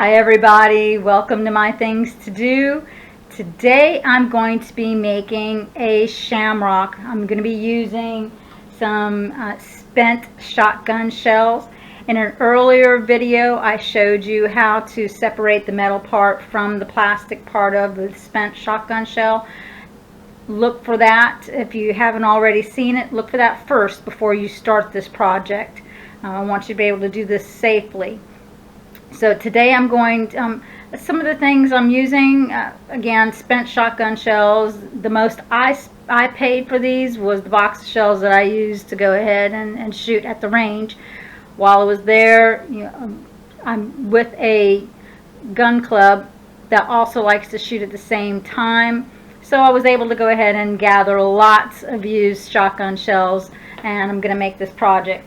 Hi everybody, welcome to my things to do. Today I'm going to be making a shamrock. I'm going to be using some spent shotgun shells. In an earlier video I showed you how to separate the metal part from the plastic part of the spent shotgun shell. Look for that. If you haven't already seen it, look for that first before you start this project. I want you to be able to do this safely. So today I'm going to, some of the things I'm using, again, spent shotgun shells. The most I paid for these was the box of shells that I used to go ahead and shoot at the range. While I was there, I'm with a gun club that also likes to shoot at the same time. So I was able to go ahead and gather lots of used shotgun shells, and I'm going to make this project.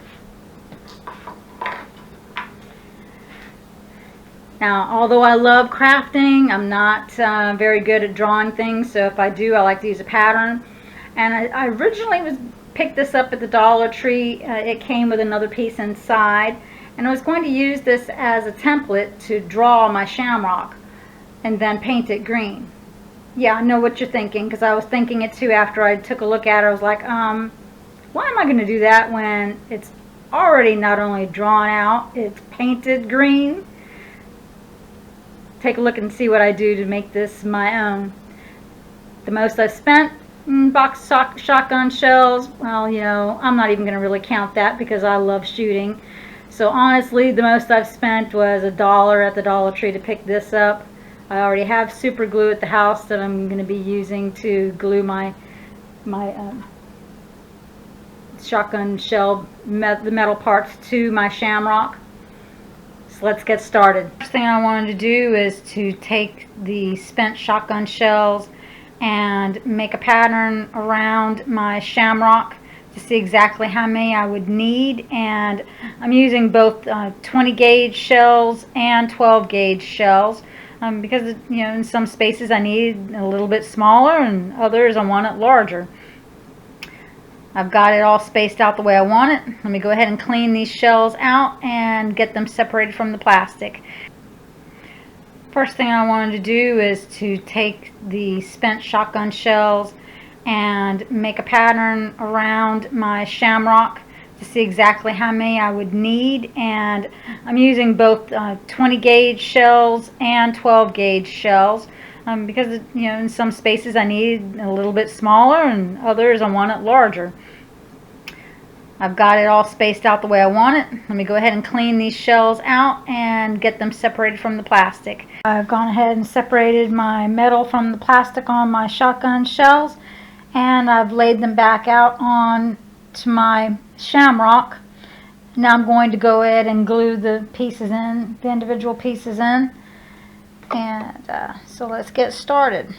Now, although I love crafting, I'm not very good at drawing things, so if I do, I like to use a pattern. And I originally picked this up at the Dollar Tree. It came with another piece inside, and I was going to use this as a template to draw my shamrock and then paint it green. Yeah, I know what you're thinking, because I was thinking it too after I took a look at it. I was like, why am I going to do that when it's already not only drawn out, it's painted green? Take a look and see what I do to make this my own. The most I've spent in box shotgun shells, well, I'm not even going to really count that because I love shooting. So honestly, the most I've spent was $1 at the Dollar Tree to pick this up. I already have super glue at the house that I'm going to be using to glue my shotgun shell, the metal parts to my shamrock. Let's get started. First thing I wanted to do is to take the spent shotgun shells and make a pattern around my shamrock to see exactly how many I would need. And I'm using both 20 gauge shells and 12 gauge shells because in some spaces I need a little bit smaller and others I want it larger. I've got it all spaced out the way I want it. Let me go ahead and clean these shells out and get them separated from the plastic. First thing I wanted to do is to take the spent shotgun shells and make a pattern around my shamrock to see exactly how many I would need. And I'm using both 20 gauge shells and 12 gauge shells. Because in some spaces I need a little bit smaller and others I want it larger. I've got it all spaced out the way I want it. Let me go ahead and clean these shells out and get them separated from the plastic. I've gone ahead and separated my metal from the plastic on my shotgun shells, and I've laid them back out on to my shamrock. Now I'm going to go ahead and glue the pieces in, the individual pieces in. And so let's get started.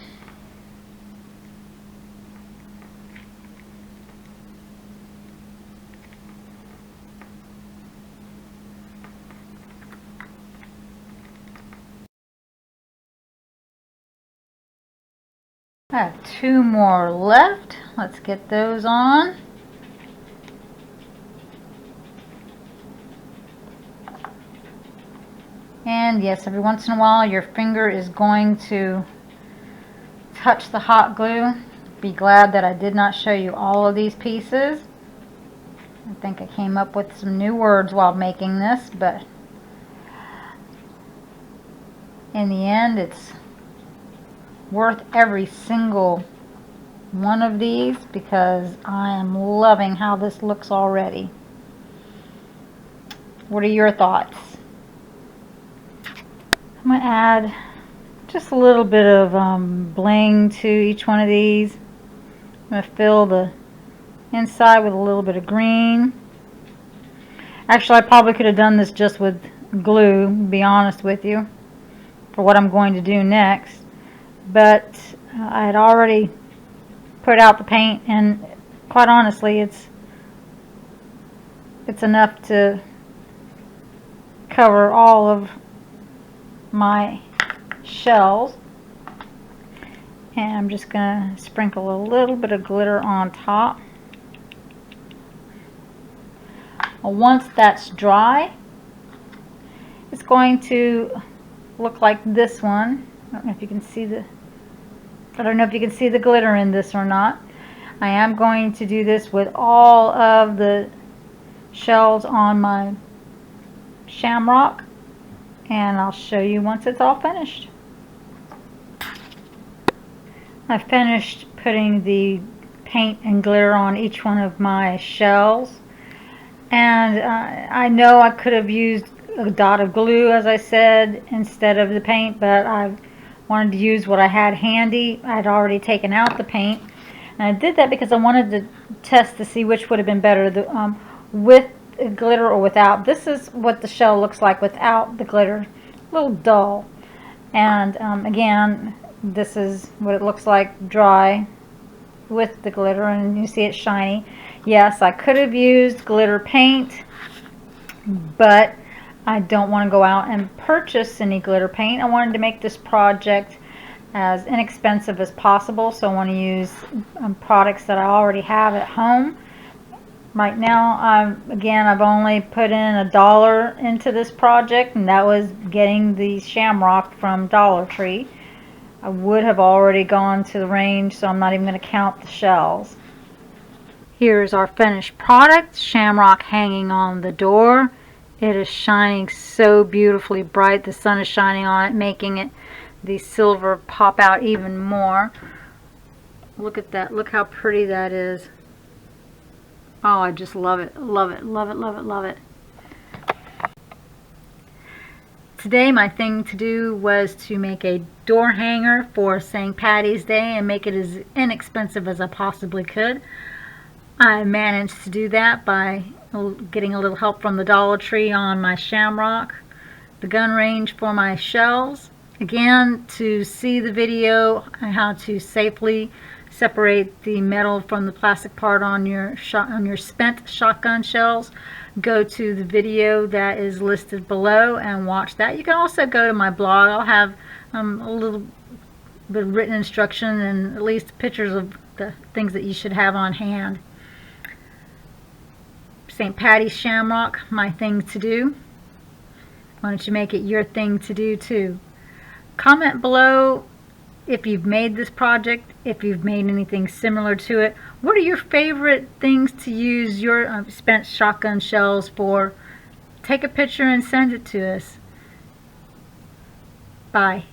I have 2 more left. Let's get those on. And yes, every once in a while your finger is going to touch the hot glue. Be glad that I did not show you all of these pieces. I think I came up with some new words while making this, but in the end it's worth every single one of these because I am loving how this looks already. What are your thoughts? I'm going to add just a little bit of bling to each one of these. I'm going to fill the inside with a little bit of green. Actually, I probably could have done this just with glue, to be honest with you, for what I'm going to do next. But I had already put out the paint, and quite honestly, it's enough to cover all of my shells. And I'm just going to sprinkle a little bit of glitter on top. Once that's dry, it's going to look like this one. I don't know if you can see the glitter in this or not. I am going to do this with all of the shells on my Shamrock, and I'll show you once it's all finished. I finished putting the paint and glitter on each one of my shells, and I know I could have used a dot of glue, as I said, instead of the paint, but I wanted to use what I had handy. I had already taken out the paint, and I did that because I wanted to test to see which would have been better, with glitter or without. This is what the shell looks like without the glitter, a little dull. And again, this is what it looks like dry with the glitter, and you see it's shiny. Yes, I could have used glitter paint, but I don't want to go out and purchase any glitter paint. I wanted to make this project as inexpensive as possible, so I want to use products that I already have at home. Right now, I've only put in $1 into this project, and that was getting the Shamrock from Dollar Tree. I would have already gone to the range, so I'm not even going to count the shells. Here's our finished product, Shamrock hanging on the door. It is shining so beautifully bright. The sun is shining on it, making the silver pop out even more. Look at that. Look how pretty that is. Oh, I just love it. Love it, love it, love it, love it. Today my thing to do was to make a door hanger for St. Patty's Day and make it as inexpensive as I possibly could. I managed to do that by getting a little help from the Dollar Tree on my Shamrock, the gun range for my shells. Again, to see the video on how to safely separate the metal from the plastic part on your spent shotgun shells, go to the video that is listed below and watch that. You can also go to my blog. I'll have a little bit of written instruction and at least pictures of the things that you should have on hand. St. Patty's Shamrock, my thing to do. Why don't you make it your thing to do too? Comment below if you've made this project, if you've made anything similar to it. What are your favorite things to use your spent shotgun shells for? Take a picture and send it to us. Bye.